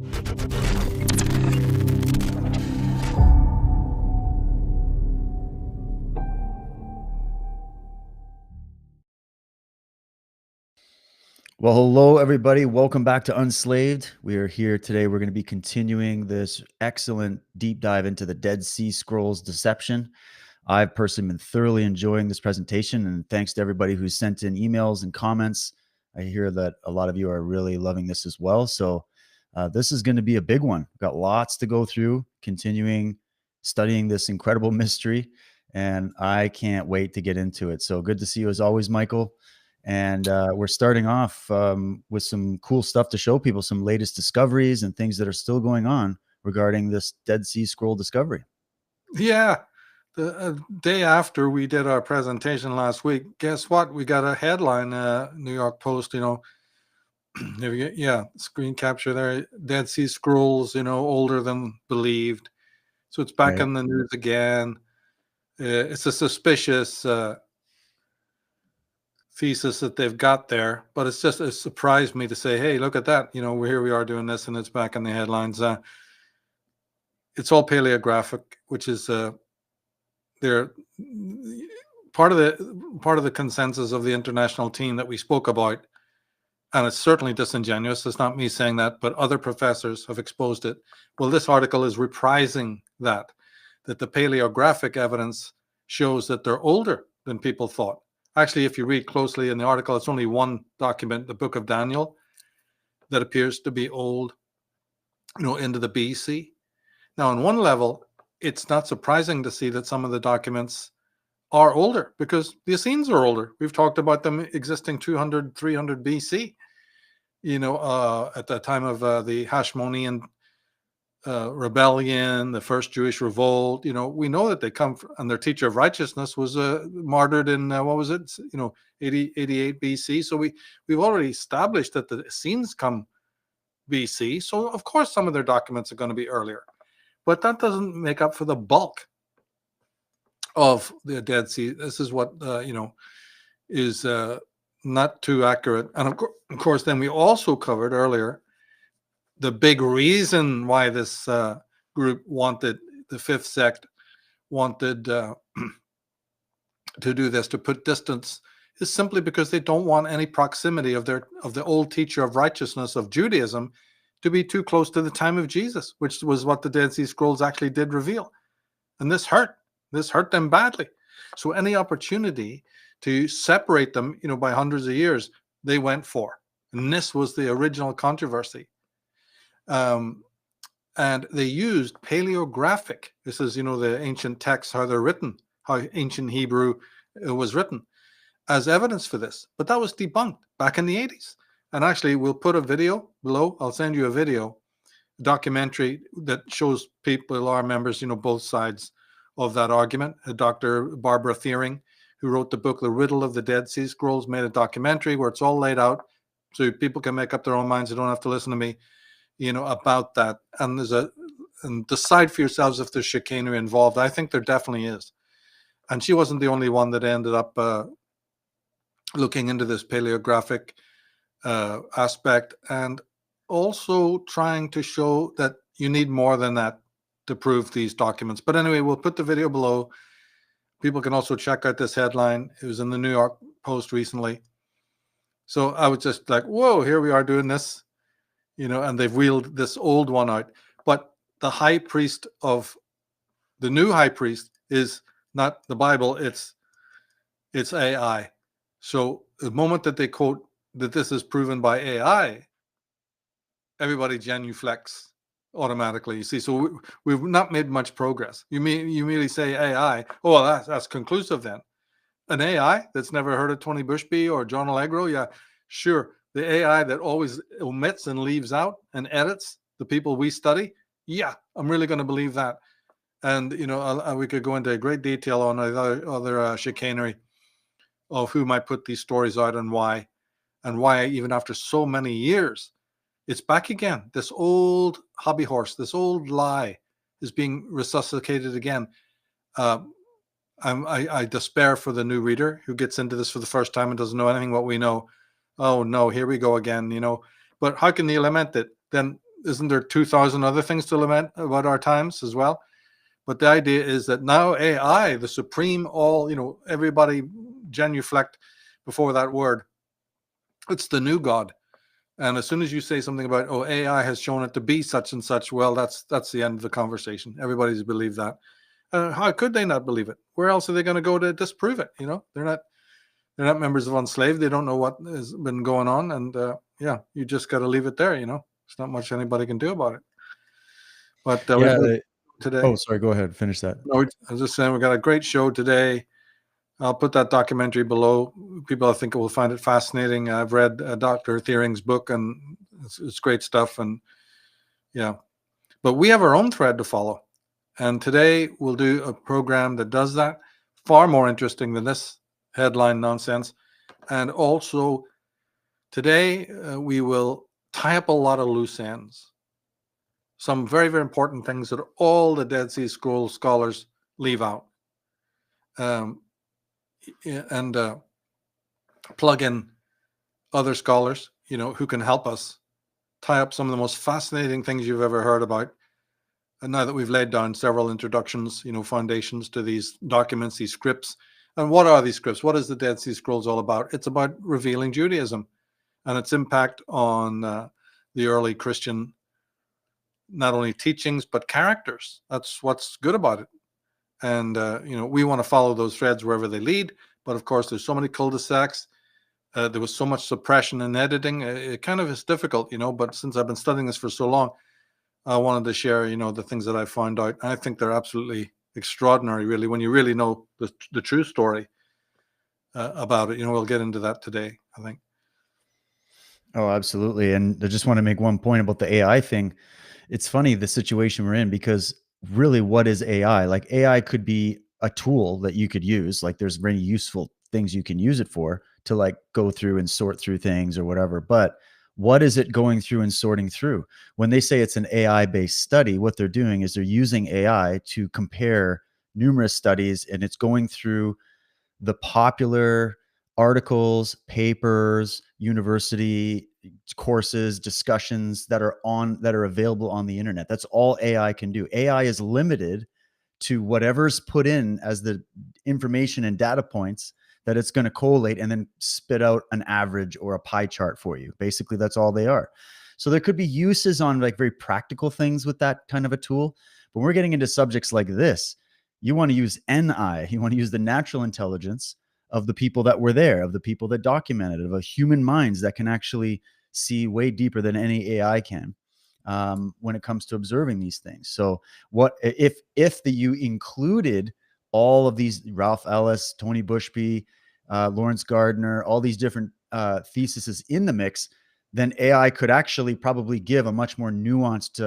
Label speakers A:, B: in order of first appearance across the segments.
A: Well, hello, everybody. Welcome back to Unslaved. We are here today. We're going to be continuing this excellent deep dive into the Dead Sea Scrolls deception. I've personally been thoroughly enjoying this presentation, and thanks to everybody who sent in emails and comments. I hear that a lot of you are really loving this as well. So, this is going to be a big one. We've got lots to go through, continuing studying this incredible mystery, and I can't wait to get into it. So, good to see you as always, Michael. And we're starting off with some cool stuff to show people, some latest discoveries and things that are still going on regarding this Dead Sea Scroll discovery.
B: Yeah. The day after we did our presentation last week, guess what? We got a headline, New York Post, screen capture there. Dead Sea Scrolls, older than believed. So it's back
A: Right.
B: in the news again. It's a suspicious thesis that they've got there, but it surprised me to say, hey, look at that. Here we are doing this, and it's back in the headlines. It's all paleographic, which is they're part of the consensus of the international team that we spoke about, and it's certainly disingenuous. It's not me saying that, but other professors have exposed it. Well, this article is reprising that the paleographic evidence shows that they're older than people thought. Actually, if you read closely in the article, it's only one document, the Book of Daniel, that appears to be old, into the BC. Now, on one level, it's not surprising to see that some of the documents are older because the Essenes are older. We've talked about them existing 200, 300 BC, at the time of the Hashmonean rebellion, the first Jewish revolt. We know that they come from, and their teacher of righteousness was martyred in, 88 BC. So we've already established that the Essenes come BC. So, of course, some of their documents are going to be earlier. But that doesn't make up for the bulk of the Dead Sea. This is what, is not too accurate. And of course, then we also covered earlier the big reason why this group wanted, the fifth sect wanted to do this, to put distance, is simply because they don't want any proximity of the old teacher of righteousness of Judaism to be too close to the time of Jesus, which was what the Dead Sea Scrolls actually did reveal. And this hurt them badly. So any opportunity to separate them, by hundreds of years, they went for. And this was the original controversy. And they used paleographic. This is, the ancient texts, how they're written, how ancient Hebrew was written, as evidence for this. But that was debunked back in the 80s. And actually, we'll put a video below. I'll send you a video, documentary that shows people, our members, both sides of that argument. Dr. Barbara Thiering, who wrote the book, The Riddle of the Dead Sea Scrolls, made a documentary where it's all laid out so people can make up their own minds. They don't have to listen to me, about that. And decide for yourselves if there's chicanery involved. I think there definitely is. And she wasn't the only one that ended up looking into this paleographic aspect, and also trying to show that you need more than that to prove these documents. But anyway, we'll put the video below. People can also check out this headline. It was in the New York Post recently. So I was just like, whoa, here we are doing this, and they've wheeled this old one out. But the high priest of the new high priest is not the Bible, it's AI. So the moment that they quote that this is proven by AI, everybody genuflects automatically. You see, so we've not made much progress. You merely say AI. Oh, well, that's conclusive then. An AI that's never heard of Tony Bushby or John Allegro? Yeah, sure. The AI that always omits and leaves out and edits the people we study? Yeah, I'm really going to believe that. And, we could go into great detail on other chicanery of who might put these stories out and why even after so many years, it's back again. This old hobby horse, this old lie is being resuscitated again. I despair for the new reader who gets into this for the first time and doesn't know anything what we know. Oh no, here we go again, But how can they lament it? Then isn't there 2,000 other things to lament about our times as well? But the idea is that now AI, the supreme, everybody genuflect before that word. It's the new God. And as soon as you say something about, oh, AI has shown it to be such and such, well, that's the end of the conversation. Everybody's believed that. How could they not believe it? Where else are they going to go to disprove it? They're not members of Unslaved. They don't know what has been going on. And you just got to leave it there. There's not much anybody can do about it. But today.
A: Oh, sorry. Go ahead. Finish that.
B: No, I was just saying we got a great show today. I'll put that documentary below. People, I think, will find it fascinating. I've read Dr. Thiering's book, and it's great stuff. And but we have our own thread to follow. And today we'll do a program that does that. Far more interesting than this headline nonsense. And also today we will tie up a lot of loose ends. Some very, very important things that all the Dead Sea Scrolls scholars leave out. And plug in other scholars, who can help us tie up some of the most fascinating things you've ever heard about. And now that we've laid down several introductions, foundations to these documents, these scripts. And what are these scripts? What is the Dead Sea Scrolls all about? It's about revealing Judaism and its impact on the early Christian, not only teachings, but characters. That's what's good about it. And, we want to follow those threads wherever they lead. But of course, there's so many cul-de-sacs. There was so much suppression and editing. It kind of is difficult, but since I've been studying this for so long, I wanted to share, the things that I found out. I think they're absolutely extraordinary, really, when you really know the true story about it. We'll get into that today, I think.
A: Oh, absolutely. And I just want to make one point about the AI thing. It's funny, the situation we're in, because really, what is AI? Like, AI could be a tool that you could use. Like, there's many useful things you can use it for, to like go through and sort through things or whatever. But what is it going through and sorting through? When they say it's an AI based study, what they're doing is they're using AI to compare numerous studies, and it's going through the popular articles, papers, university courses, discussions that are available on the internet. That's all AI can do. AI is limited to whatever's put in as the information and data points that it's going to collate and then spit out an average or a pie chart for you. Basically, that's all they are. So there could be uses on like very practical things with that kind of a tool. But when we're getting into subjects like this, you want to use NI. You want to use the natural intelligence of the people that were there, of the people that documented, of human minds that can actually see way deeper than any AI can when it comes to observing these things. So what if you included all of these, Ralph Ellis, Tony Bushby, Lawrence Gardner, all these different theses in the mix, then AI could actually probably give a much more nuanced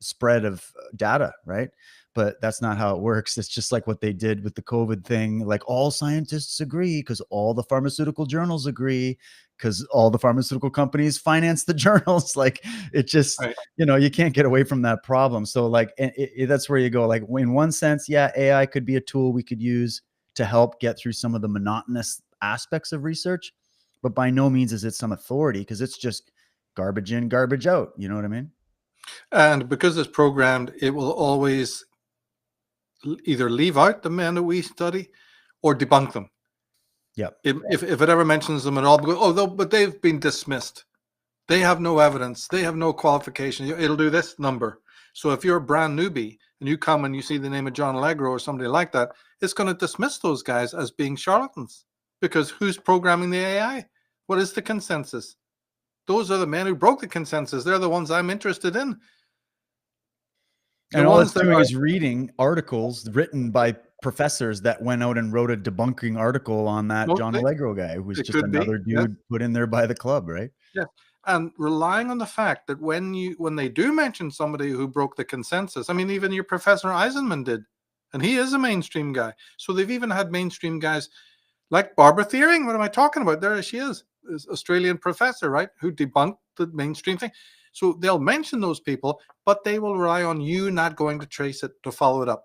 A: spread of data, right? But that's not how it works. It's just like what they did with the COVID thing. Like, all scientists agree because all the pharmaceutical journals agree because all the pharmaceutical companies finance the journals. Like, it just,
B: Right.
A: you can't get away from that problem. So like, that's where you go. Like, in one sense, yeah, AI could be a tool we could use to help get through some of the monotonous aspects of research, but by no means is it some authority, because it's just garbage in, garbage out. You know what I mean?
B: And because it's programmed, it will always either leave out the men that we study or debunk them.
A: Yep.
B: If it ever mentions them at all, but they've been dismissed. They have no evidence. They have no qualification. It'll do this number. So if you're a brand newbie and you come and you see the name of John Allegro or somebody like that, it's going to dismiss those guys as being charlatans, because who's programming the AI? What is the consensus? Those are the men who broke the consensus. They're the ones I'm interested in.
A: And all it's doing is reading articles written by professors that went out and wrote a debunking article on that John Allegro guy, who was just another dude put in there by the club, right?
B: Yeah. And relying on the fact that when they do mention somebody who broke the consensus, I mean, even your Professor Eisenman did, and he is a mainstream guy. So they've even had mainstream guys like Barbara Thiering. What am I talking about? There she is, Australian professor, right, who debunked the mainstream thing. So they'll mention those people, but they will rely on you not going to trace it, to follow it up.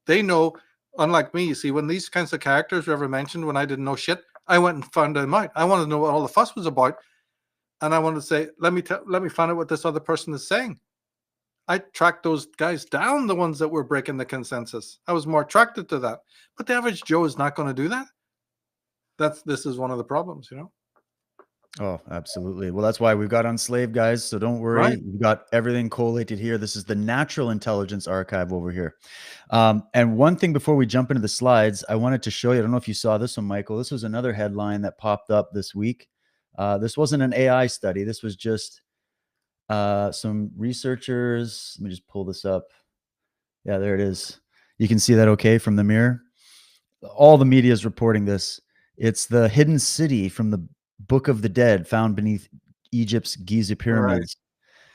B: They know, unlike me, you see, when these kinds of characters were ever mentioned, when I didn't know shit, I went and found them out. I wanted to know what all the fuss was about. and I wanted to say, let me find out what this other person is saying. I tracked those guys down, the ones that were breaking the consensus. I was more attracted to that. But the average Joe is not going to do that. This is one of the problems, you know.
A: Oh, absolutely. Well, that's why we've got Unslaved, guys. So don't worry.
B: Right.
A: We've got everything collated here. This is the Natural Intelligence Archive over here. And one thing before we jump into the slides, I wanted to show you. I don't know if you saw this one, Michael. This was another headline that popped up this week. This wasn't an AI study. This was just some researchers. Let me just pull this up. Yeah, there it is. You can see that okay from the mirror. All the media is reporting this. It's the hidden city from the Book of the Dead found beneath Egypt's Giza pyramids.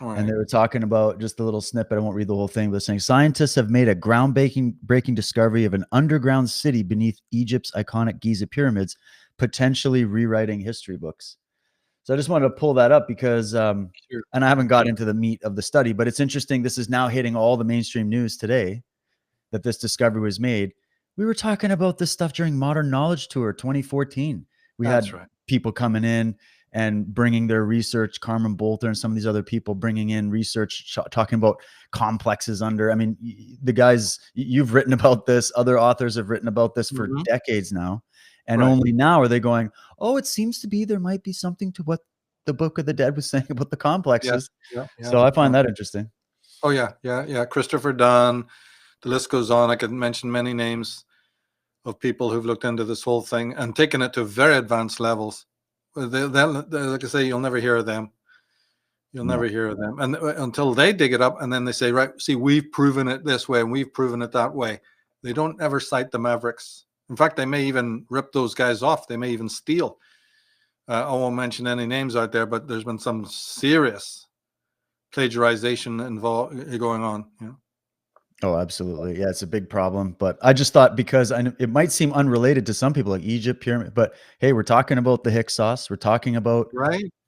B: Right.
A: And they were talking about just a little snippet. I won't read the whole thing, but saying scientists have made a breaking discovery of an underground city beneath Egypt's iconic Giza pyramids, potentially rewriting history books. So I just wanted to pull that up because, and I haven't got into the meat of the study, but it's interesting. This is now hitting all the mainstream news today that this discovery was made. We were talking about this stuff during Modern Knowledge Tour 2014. We
B: That's
A: had
B: right.
A: people coming in and bringing their research, Carmen Bolter and some of these other people bringing in research, talking about complexes under. I mean, the guys, you've written about this, other authors have written about this for decades now. And
B: Right.
A: only now are they going, oh, it seems to be there might be something to what the Book of the Dead was saying about the complexes. So I find that interesting.
B: Oh, yeah. Christopher Dunn. The list goes on. I could mention many names of people who've looked into this whole thing and taken it to very advanced levels. Like I say, you'll never hear of them. You'll never hear of them. And until they dig it up and then they say, right, see, we've proven it this way and we've proven it that way. They don't ever cite the Mavericks. In fact, they may even rip those guys off. They may even steal. I won't mention any names out there, but there's been some serious plagiarization involved going on. You know?
A: Oh, absolutely. Yeah, it's a big problem. But I just thought because it might seem unrelated to some people like Egypt, pyramid, but hey, we're talking about the Hyksos. We're talking about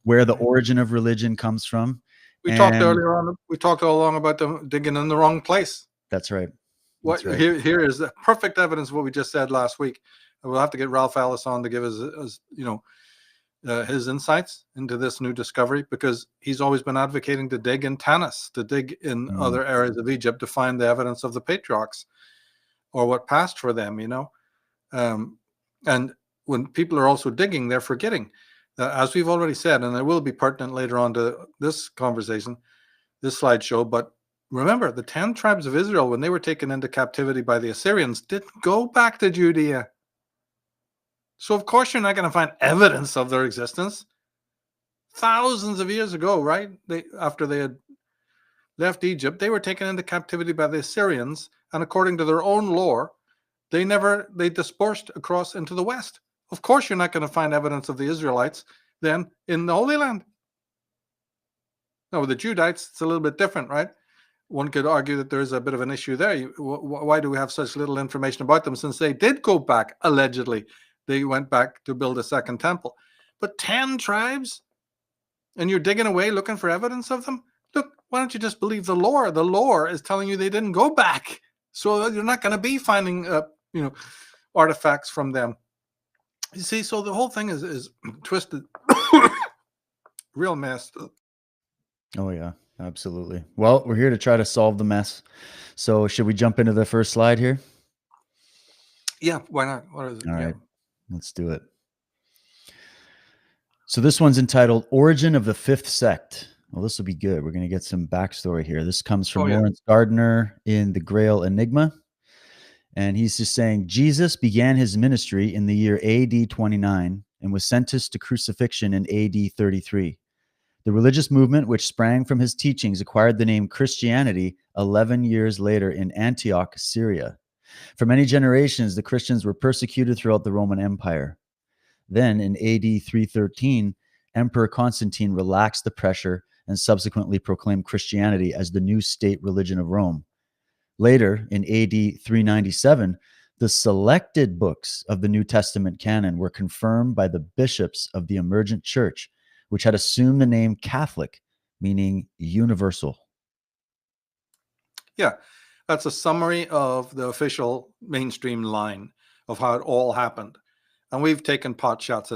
A: where the origin of religion comes from.
B: We talked earlier on. We talked all along about them digging in the wrong place.
A: That's right.
B: That's right. Here is the perfect evidence of what we just said last week. And we'll have to get Ralph Ellis on to give us his insights into this new discovery, because he's always been advocating to dig in Tanis, to dig in other areas of Egypt to find the evidence of the patriarchs or what passed for them, you know. And when people are also digging, they're forgetting that, as we've already said, and it will be pertinent later on to this conversation, this slideshow, but remember, the 10 tribes of Israel, when they were taken into captivity by the Assyrians, didn't go back to Judea. So, of course, you're not going to find evidence of their existence. Thousands of years ago, right? After they had left Egypt, they were taken into captivity by the Assyrians. And according to their own lore, they dispersed across into the West. Of course, you're not going to find evidence of the Israelites then in the Holy Land. Now, with the Judites, it's a little bit different, right? One could argue that there's a bit of an issue there. Why do we have such little information about them, since they did go back, allegedly? They went back to build a second temple. But 10 tribes? And you're digging away looking for evidence of them? Look, why don't you just believe the lore? The lore is telling you they didn't go back. So you're not going to be finding artifacts from them. You see, so the whole thing is twisted. Real mess.
A: Oh, yeah, absolutely. Well, we're here to try to solve the mess. So should we jump into the first slide here?
B: Yeah, why not? What is it?
A: All right. Let's do it. So this one's entitled Origin of the Fifth Sect. Well, this will be good. We're going to get some backstory here. This comes from Lawrence Gardner in The Grail Enigma. And he's just saying, Jesus began his ministry in the year AD 29 and was sentenced to crucifixion in AD 33. The religious movement which sprang from his teachings acquired the name Christianity 11 years later in Antioch, Syria. For many generations, the Christians were persecuted throughout the Roman Empire. Then, in AD 313, Emperor Constantine relaxed the pressure and subsequently proclaimed Christianity as the new state religion of Rome. Later, in AD 397, the selected books of the New Testament canon were confirmed by the bishops of the emergent church, which had assumed the name Catholic, meaning universal.
B: Yeah. That's a summary of the official mainstream line of how it all happened. And we've taken pot shots at